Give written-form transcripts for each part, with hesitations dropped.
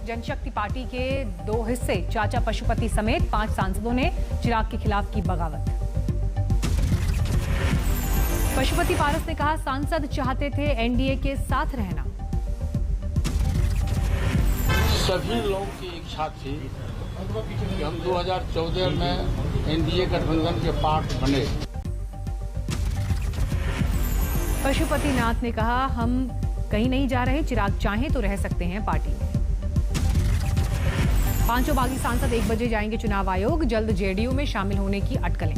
जनशक्ति party के 2 हिस्से, चाचा पशुपति समेत 5 सांसदों ने चिराग के खिलाफ की बगावत। पशुपति पारस ने कहा, सांसद चाहते थे एनडीए के साथ रहना। सभी लोगों की इच्छा थी कि हम 2014 में एनडीए गठबंधन के पार्ट बने। पशुपति नाथ ने कहा, हम कहीं नहीं जा रहे, चिराग चाहें तो रह सकते हैं पार्टी में। 5 बागी सांसद 1 बजे जाएंगे चुनाव आयोग, जल्द जेडीयू में शामिल होने की अटकलें।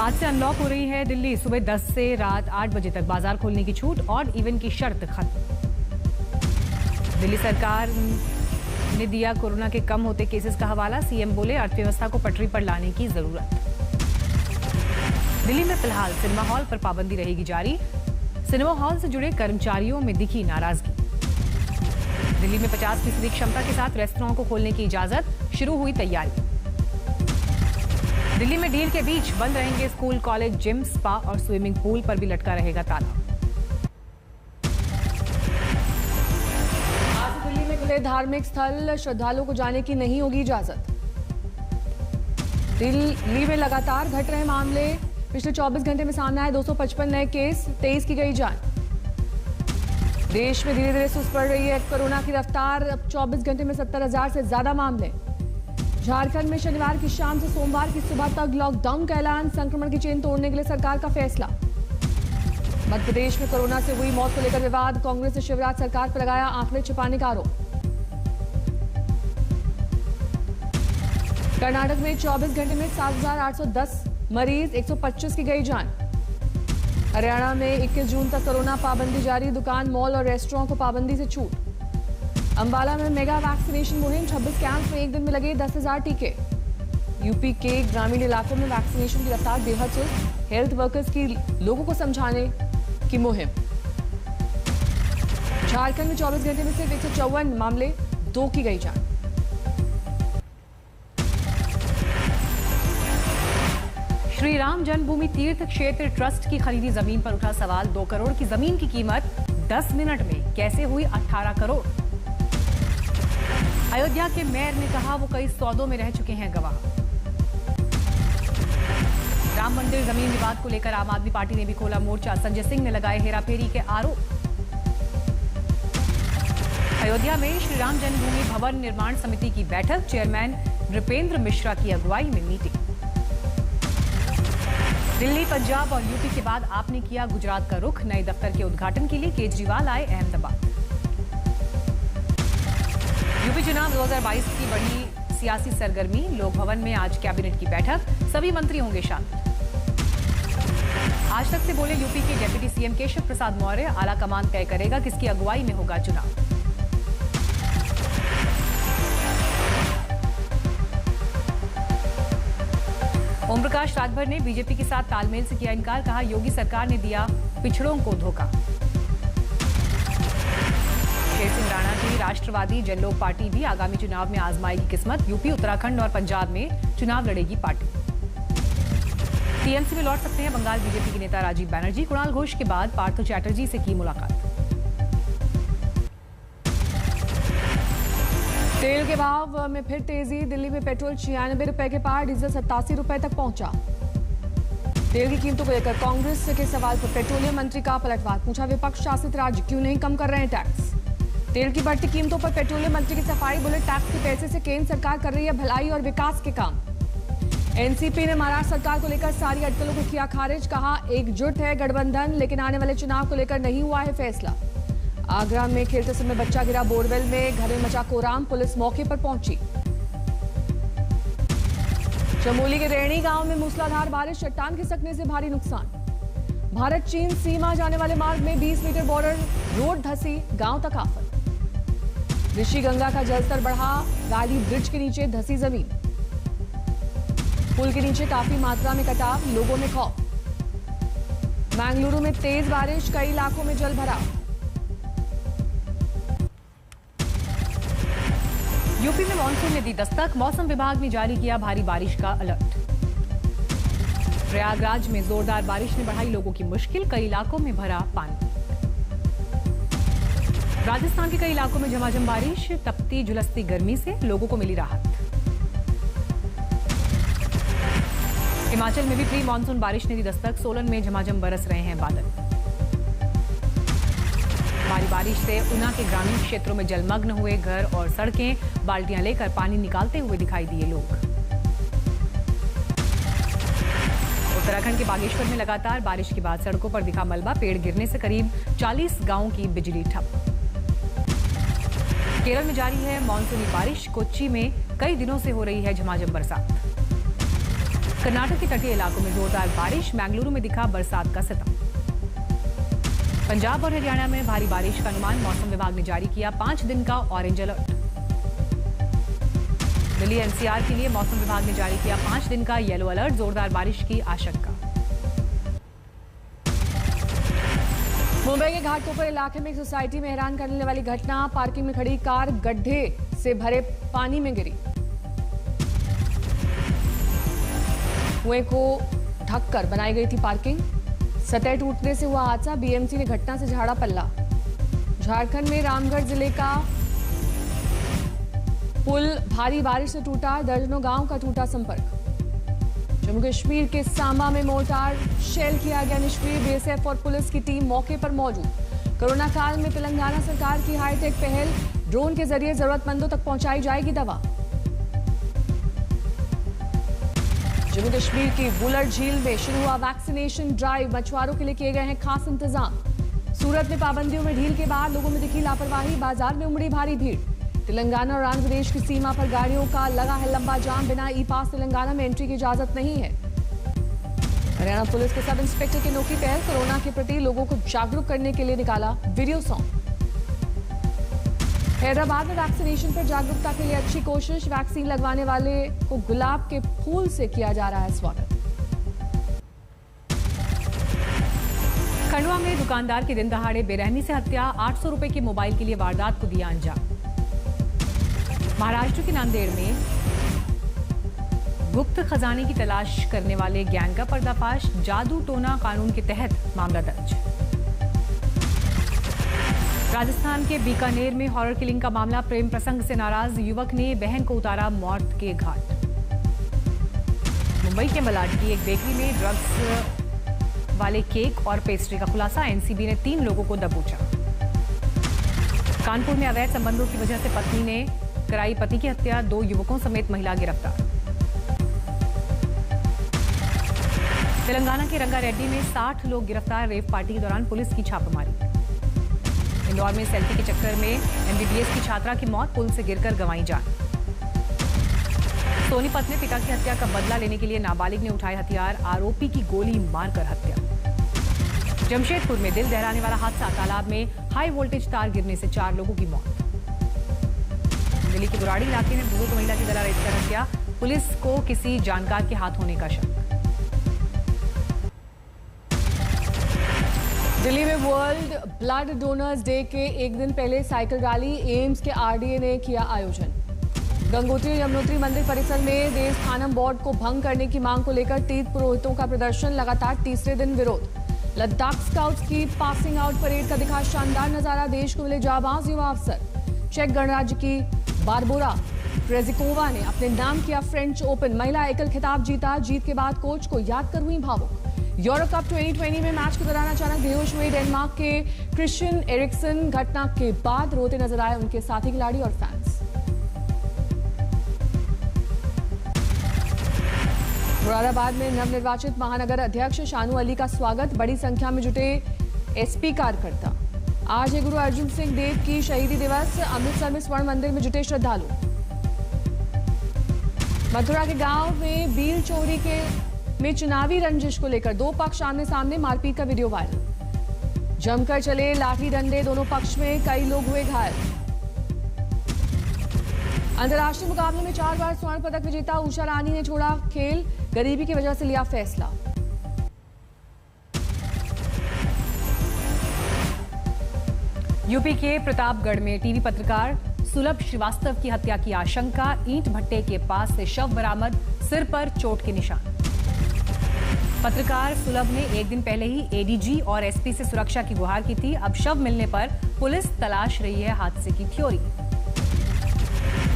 आज से अनलॉक हो रही है दिल्ली, सुबह 10 से रात 8 बजे तक बाजार खोलने की छूट, ऑड इवन की शर्त खत्म। दिल्ली सरकार ने दिया कोरोना के कम होते केसेस का हवाला, सीएम बोले अर्थव्यवस्था को पटरी पर लाने की जरूरत। दिल्ली में फिलहाल सिनेमा हॉल पर पाबंदी रहेगी जारी, सिनेमा हॉल से जुड़े कर्मचारियों में दिखी नाराजगी। दिल्ली में 50% क्षमता के साथ रेस्तरां को खोलने की इजाजत, शुरू हुई तैयारी। दिल्ली में डील के बीच बंद रहेंगे स्कूल, कॉलेज, जिम, स्पा और स्विमिंग पूल पर भी लटका रहेगा ताला। आज दिल्ली में खुले धार्मिक स्थल, श्रद्धालुओं को जाने की नहीं होगी इजाजत। दिल्ली में लगातार घट रहे मामले, पिछले 24 घंटे में सामने आए 255 नए केस, 23 की गई जान। देश में धीरे धीरे सुस्त पड़ रही है कोरोना की रफ्तार, अब 24 घंटे में 70,000 से ज्यादा मामले। झारखंड में शनिवार की शाम से सोमवार की सुबह तक लॉकडाउन का ऐलान, संक्रमण की चेन तोड़ने के लिए सरकार का फैसला। मध्य प्रदेश में कोरोना से हुई मौत को लेकर विवाद, कांग्रेस ने शिवराज सरकार पर लगाया आंकड़े छिपाने का आरोप। कर्नाटक में 24 घंटे में 7,810 मरीज, 125 की गई जान। हरियाणा में 21 जून तक कोरोना पाबंदी जारी, दुकान, मॉल और रेस्टोरेंट को पाबंदी से छूट। अंबाला में मेगा वैक्सीनेशन मुहिम, 26 कैंप में 1 दिन में लगे 10,000 टीके। यूपी के ग्रामीण इलाकों में वैक्सीनेशन की रफ्तार बेहद सुस्त, हेल्थ वर्कर्स की लोगों को समझाने की मुहिम। झारखंड में 24 घंटे में सिर्फ 154 मामले, 2 की गई जान। श्री राम जन्मभूमि तीर्थ क्षेत्र ट्रस्ट की खरीदी जमीन पर उठा सवाल, 2 करोड़ की जमीन की कीमत 10 मिनट में कैसे हुई 18 करोड़। अयोध्या के मेयर ने कहा, वो कई सौदों में रह चुके हैं गवाह। राम मंदिर जमीन विवाद को लेकर आम आदमी पार्टी ने भी खोला मोर्चा, संजय सिंह ने लगाए हेराफेरी के आरोप। अयोध्या में श्री राम जन्मभूमि भवन निर्माण समिति की बैठक, चेयरमैन नृपेंद्र मिश्रा की अगुवाई में मीटिंग। दिल्ली, पंजाब और यूपी के बाद आपने किया गुजरात का रुख, नए दफ्तर के उद्घाटन के लिए केजरीवाल आए अहमदाबाद। यूपी चुनाव 2022 की बड़ी सियासी सरगर्मी, लोक भवन में आज कैबिनेट की बैठक, सभी मंत्री होंगे शामिल। आज तक से बोले यूपी के डिप्टी सीएम केशव प्रसाद मौर्य, आला कमान तय करेगा किसकी अगुवाई में होगा चुनाव। ओम प्रकाश राजभर ने बीजेपी के साथ तालमेल से किया इनकार, कहा योगी सरकार ने दिया पिछड़ों को धोखा। शेर सिंह राणा की राष्ट्रवादी जनलोक पार्टी भी आगामी चुनाव में आजमाएगी किस्मत, यूपी, उत्तराखंड और पंजाब में चुनाव लड़ेगी पार्टी। टीएमसी में लौट सकते हैं बंगाल बीजेपी के नेता राजीव बनर्जी, कुणाल घोष के बाद पार्थो चैटर्जी से की मुलाकात। तेल के भाव में फिर तेजी, दिल्ली में पेट्रोल 96 रुपए के पार, डीजल 87 रुपए तक पहुंचा। तेल की कीमतों को लेकर कांग्रेस के सवाल पर पेट्रोलियम मंत्री का पलटवार, पूछा विपक्ष शासित राज्य क्यों नहीं कम कर रहे हैं टैक्स। तेल की बढ़ती कीमतों पर पेट्रोलियम मंत्री की सफाई, बोले टैक्स के पैसे से केंद्र सरकार कर रही है भलाई और विकास के काम। एनसीपी ने महाराष्ट्र सरकार को लेकर सारी अटकलों को किया खारिज, कहा एकजुट है गठबंधन, लेकिन आने वाले चुनाव को लेकर नहीं हुआ है फैसला। आगरा में खेलते समय बच्चा गिरा बोरवेल में, घर में मचा कोहराम, पुलिस मौके पर पहुंची। चमोली के रेणी गांव में मूसलाधार बारिश, चट्टान खिसकने से भारी नुकसान। भारत चीन सीमा जाने वाले मार्ग में 20 मीटर बॉर्डर रोड धसी, गांव तक आफत। ऋषि गंगा का जलस्तर बढ़ा, वैली ब्रिज के नीचे धसी जमीन। पुल के नीचे काफी मात्रा में कटाव, लोगों में खौफ। बेंगलुरु में तेज बारिश, कई इलाकों में जल भराव। यूपी में मानसून ने दी दस्तक, मौसम विभाग ने जारी किया भारी बारिश का अलर्ट। प्रयागराज में जोरदार बारिश ने बढ़ाई लोगों की मुश्किल, कई इलाकों में भरा पानी। राजस्थान के कई इलाकों में झमाझम बारिश, तपती झुलसती गर्मी से लोगों को मिली राहत। हिमाचल में भी प्री मानसून बारिश ने दी दस्तक, सोलन में झमाझम बरस रहे हैं बादल। भारी बारिश से ऊना के ग्रामीण क्षेत्रों में जलमग्न हुए घर और सड़कें, बाल्टियां लेकर पानी निकालते हुए दिखाई दिए लोग। उत्तराखंड के बागेश्वर में लगातार बारिश के बाद सड़कों पर दिखा मलबा, पेड़ गिरने से करीब 40 गांवों की बिजली ठप। केरल में जारी है मानसूनी बारिश, कोच्चि में कई दिनों से हो रही है झमाझम बरसात। कर्नाटक के तटीय इलाकों में जोरदार बारिश, बेंगलुरु में दिखा बरसात का सितम। पंजाब और हरियाणा में भारी बारिश का अनुमान, मौसम विभाग ने जारी किया 5 दिन का ऑरेंज अलर्ट। दिल्ली एनसीआर के लिए मौसम विभाग ने जारी किया 5 दिन का येलो अलर्ट, जोरदार बारिश की आशंका। मुंबई के घाटकोपर इलाके में एक सोसाइटी में हैरान करने वाली घटना, पार्किंग में खड़ी कार गड्ढे से भरे पानी में गिरी। कुएं को ढककर बनाई गई थी पार्किंग, सतह टूटने से हुआ हादसा, बीएमसी ने घटना से झाड़ा पल्ला। झारखंड में रामगढ़ जिले का पुल भारी बारिश से टूटा, दर्जनों गांव का टूटा संपर्क। जम्मू कश्मीर के सांबा में मोर्टार शेल किया गया निष्क्रिय, बीएसएफ और पुलिस की टीम मौके पर मौजूद। कोरोना काल में तेलंगाना सरकार की हाईटेक पहल, ड्रोन के जरिए जरूरतमंदों तक पहुंचाई जाएगी दवा। जम्मू कश्मीर की वुलर झील में शुरू हुआ वैक्सीनेशन ड्राइव, मछुआरों के लिए किए गए हैं खास इंतजाम। सूरत में पाबंदियों में ढील के बाद लोगों में दिखी लापरवाही, बाजार में उमड़ी भारी भीड़। तेलंगाना और आंध्र प्रदेश की सीमा पर गाड़ियों का लगा है लंबा जाम, बिना ई पास तेलंगाना में एंट्री की इजाजत नहीं है। हरियाणा पुलिस के सब इंस्पेक्टर की अनोखी पहल, कोरोना के प्रति लोगों को जागरूक करने के लिए निकाला वीडियो सॉन्ग। हैदराबाद में वैक्सीनेशन पर जागरूकता के लिए अच्छी कोशिश, वैक्सीन लगवाने वाले को गुलाब के फूल से किया जा रहा है स्वागत। खंडवा में दुकानदार की दिन दहाड़े बेरहमी से हत्या, 800 रुपए के मोबाइल के लिए वारदात को दिया अंजाम। महाराष्ट्र के नांदेड़ में गुप्त खजाने की तलाश करने वाले गैंग का पर्दाफाश, जादू टोना कानून के तहत मामला दर्ज। राजस्थान के बीकानेर में हॉरर किलिंग का मामला, प्रेम प्रसंग से नाराज युवक ने बहन को उतारा मौत के घाट। मुंबई के मलाड की एक बेकरी में ड्रग्स वाले केक और पेस्ट्री का खुलासा, एनसीबी ने 3 लोगों को दबोचा। कानपुर में अवैध संबंधों की वजह से पत्नी ने कराई पति की हत्या, 2 युवकों समेत महिला गिरफ्तार। तेलंगाना के रंगारेड्डी में 60 लोग गिरफ्तार, रेव पार्टी के दौरान पुलिस की छापेमारी। इंदौर में सेल्फी के चक्कर में एमबीबीएस की छात्रा की मौत, पुल से गिरकर गंवाई जान। सोनीपत में पिता की हत्या का बदला लेने के लिए नाबालिग ने उठाए हथियार, आरोपी की गोली मारकर हत्या। जमशेदपुर में दिल दहलाने वाला हादसा, तालाब में हाई वोल्टेज तार गिरने से 4 लोगों की मौत। दिल्ली के बुराड़ी इलाके में बुजुर्ग महिला की गला रेतकर हत्या, पुलिस को किसी जानकार के हाथ होने का शक। दिल्ली में वर्ल्ड ब्लड डोनर्स डे के एक दिन पहले साइकिल रैली, एम्स के आरडीए ने किया आयोजन। गंगोत्री और यमुनोत्री मंदिर परिसर में देवस्थानम बोर्ड को भंग करने की मांग को लेकर तीर्थ पुरोहितों का प्रदर्शन, लगातार तीसरे दिन विरोध। लद्दाख स्काउट्स की पासिंग आउट परेड का दिखा शानदार नजारा, देश को मिले जाबाज युवा अफसर। चेक गणराज्य की बारबोरा ट्रेजिकोवा ने अपने नाम किया फ्रेंच ओपन, महिला एकल खिताब जीता। जीत के बाद कोच को याद कर हुई भावुक। यूरो कप 2020 में मैच के दौरान अचानक बेहोश हुए डेनमार्क के क्रिश्चियन एरिक्सन, घटना के बाद रोते नजर आए उनके साथी खिलाड़ी और फैंस। मुरादाबाद में नवनिर्वाचित महानगर अध्यक्ष शानू अली का स्वागत, बड़ी संख्या में जुटे एसपी कार्यकर्ता। आज है गुरु अर्जुन सिंह देव की शहीदी दिवस, अमृतसर में स्वर्ण मंदिर में जुटे श्रद्धालु। मथुरा के गांव में बील चोरी में चुनावी रंजिश को लेकर 2 पक्ष आमने सामने, मारपीट का वीडियो वायरल। जमकर चले लाठी डंडे, दोनों पक्ष में कई लोग हुए घायल। अंतर्राष्ट्रीय मुकाबले में 4 बार स्वर्ण पदक विजेता उषा रानी ने छोड़ा खेल, गरीबी की वजह से लिया फैसला। यूपी के प्रतापगढ़ में टीवी पत्रकार सुलभ श्रीवास्तव की हत्या की आशंका, ईंट भट्टे के पास से शव बरामद, सिर पर चोट के निशान। पत्रकार सुलभ ने एक दिन पहले ही एडीजी और एसपी से सुरक्षा की गुहार की थी। अब शव मिलने पर पुलिस तलाश रही है हादसे की थ्योरी।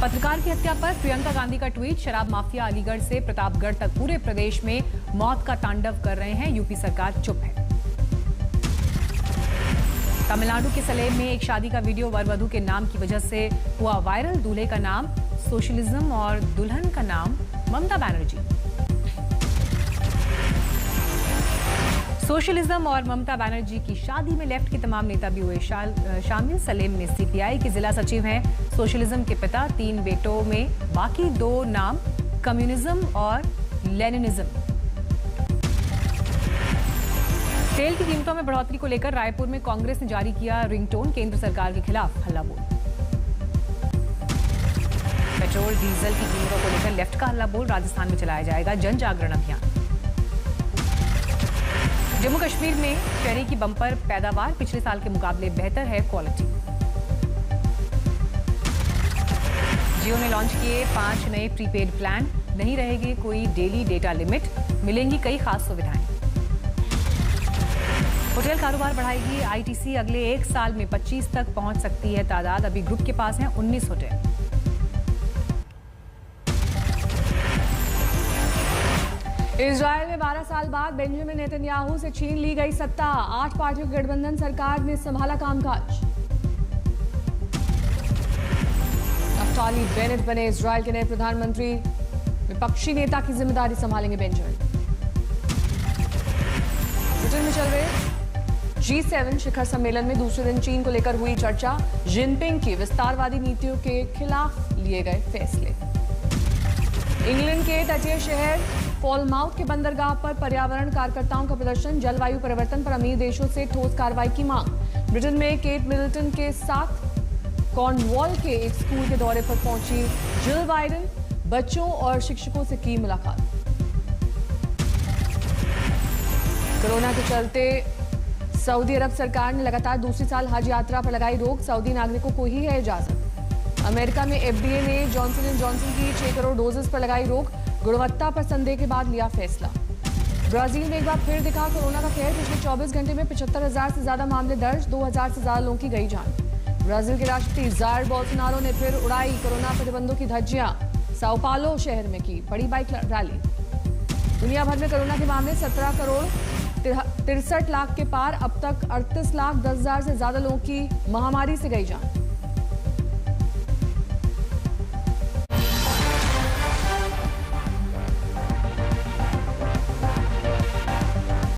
पत्रकार की हत्या पर प्रियंका गांधी का ट्वीट। शराब माफिया अलीगढ़ से प्रतापगढ़ तक पूरे प्रदेश में मौत का तांडव कर रहे हैं, यूपी सरकार चुप है। तमिलनाडु के सलेम में एक शादी का वीडियो वर वधू के नाम की वजह से हुआ वायरल। दूल्हे का नाम सोशलिज्म और दुल्हन का नाम ममता बनर्जी। सोशलिज्म और ममता बनर्जी की शादी में लेफ्ट के तमाम नेता भी हुए शामिल। सलेम में सीपीआई के जिला सचिव हैं सोशलिज्म के पिता। 3 बेटों में बाकी 2 नाम कम्युनिज्म और लेनिनिज्म। तेल की कीमतों में बढ़ोतरी को लेकर रायपुर में कांग्रेस ने जारी किया रिंगटोन। केंद्र सरकार के खिलाफ हल्ला बोल। पेट्रोल डीजल की कीमतों को लेकर लेफ्ट का हल्ला बोल। राजस्थान में चलाया जाएगा जन जागरण अभियान। जम्मू कश्मीर में चेरी की बम्पर पैदावार पिछले साल के मुकाबले बेहतर है क्वालिटी। जियो ने लॉन्च किए 5 नए प्रीपेड प्लान। नहीं रहेगी कोई डेली डेटा लिमिट, मिलेंगी कई खास सुविधाएं। होटल कारोबार बढ़ाएगी आईटीसी। अगले 1 साल में 25 तक पहुंच सकती है तादाद। अभी ग्रुप के पास हैं 19 होटल। इजरायल में 12 साल बाद बेंजामिन नेतन्याहू से छीन ली गई सत्ता। 8 पार्टियों की गठबंधन सरकार ने संभाला कामकाज। नफ्ताली बेनेट बने इजरायल के नए प्रधानमंत्री। विपक्षी नेता की जिम्मेदारी संभालेंगे बेंजामिन। ब्रिटेन में चल रहे G7 शिखर सम्मेलन में दूसरे दिन चीन को लेकर हुई चर्चा। जिनपिंग की विस्तारवादी नीतियों के खिलाफ लिए गए फैसले। इंग्लैंड के तटीय शहर फॉलमाउथ के बंदरगाह पर पर्यावरण कार्यकर्ताओं का प्रदर्शन। जलवायु परिवर्तन पर अमीर देशों से ठोस कार्रवाई की मांग। ब्रिटेन में केट मिडलटन के साथ कॉर्नवॉल के एक स्कूल के दौरे पर पहुंची जिल बाइडेन। बच्चों और शिक्षकों से की मुलाकात। कोरोना के चलते सऊदी अरब सरकार ने लगातार दूसरी साल हज यात्रा पर लगाई रोक। सऊदी नागरिकों को ही है इजाजत। अमेरिका में एफडीए ने जॉनसन एंड जॉनसन की 6 करोड़ डोजेस पर लगाई रोक। गुणवत्ता पर संदेह के बाद लिया फैसला। ब्राजील में एक बार फिर दिखा कोरोना का कहर। पिछले 24 घंटे में 75,000 से ज्यादा मामले दर्ज। 2,000 से ज्यादा लोगों की गई जान। ब्राजील के राष्ट्रपति जायर बोल्सोनारो ने फिर उड़ाई कोरोना प्रतिबंधों की धज्जियां। साओ पाउलो शहर में की बड़ी बाइक रैली। दुनिया भर में कोरोना के मामले 17 करोड़ 63 लाख के पार। अब तक 38 लाख 10 हजार से ज्यादा लोगों की महामारी से गई जान।